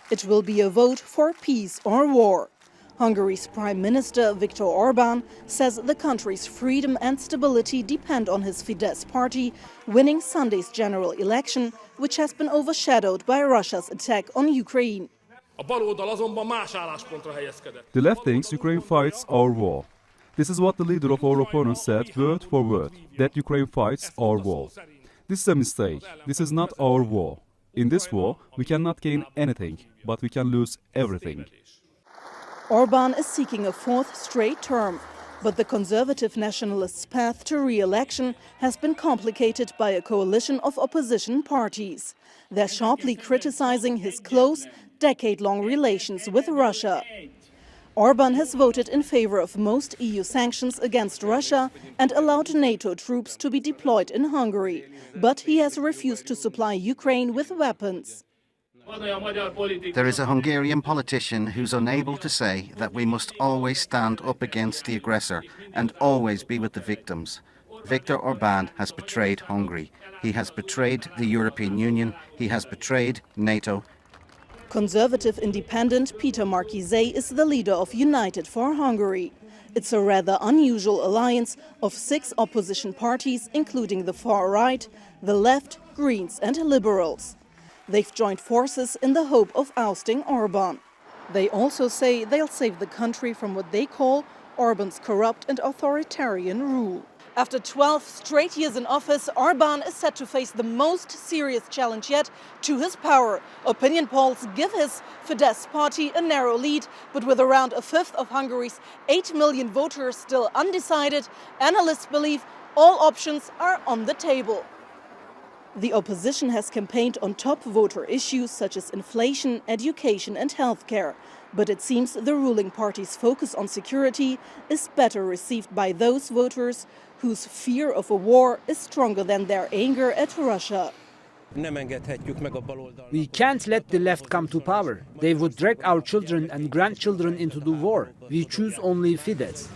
It will be a vote for peace or war. Hungary's Prime Minister Viktor Orban says the country's freedom and stability depend on his Fidesz party winning Sunday's general election, which has been overshadowed by Russia's attack on Ukraine. The left thinks Ukraine fights our war. This is what the leader of our opponents said word for word, that Ukraine fights our war. This is a mistake. This is not our war. In this war, we cannot gain anything, but we can lose everything. Orban is seeking a fourth straight term, but the conservative nationalists' path to re-election has been complicated by a coalition of opposition parties. They're sharply criticizing his close, decade-long relations with Russia. Orban has voted in favor of most EU sanctions against Russia and allowed NATO troops to be deployed in Hungary, but he has refused to supply Ukraine with weapons. There is a Hungarian politician who's unable to say that we must always stand up against the aggressor and always be with the victims. Viktor Orban has betrayed Hungary. He has betrayed the European Union. He has betrayed NATO. Conservative independent Peter Markizai is the leader of United for Hungary. It's a rather unusual alliance of 6 opposition parties, including the far right, the left, Greens and Liberals. They've joined forces in the hope of ousting Orban. They also say they'll save the country from what they call Orban's corrupt and authoritarian rule. After 12 straight years in office, Orban is set to face the most serious challenge yet to his power. Opinion polls give his Fidesz party a narrow lead, but with around a fifth of Hungary's 8 million voters still undecided, analysts believe all options are on the table. The opposition has campaigned on top voter issues such as inflation, education and healthcare. But it seems the ruling party's focus on security is better received by those voters whose fear of a war is stronger than their anger at Russia. We can't let the left come to power. They would drag our children and grandchildren into the war. We choose only Fidesz.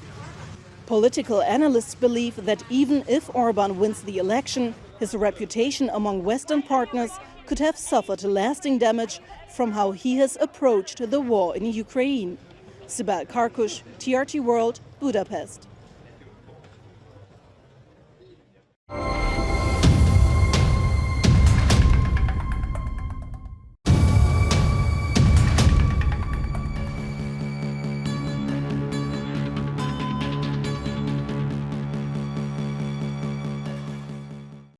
Political analysts believe that even if Orban wins the election, his reputation among Western partners could have suffered lasting damage from how he has approached the war in Ukraine. Sibel Karkus, TRT World, Budapest.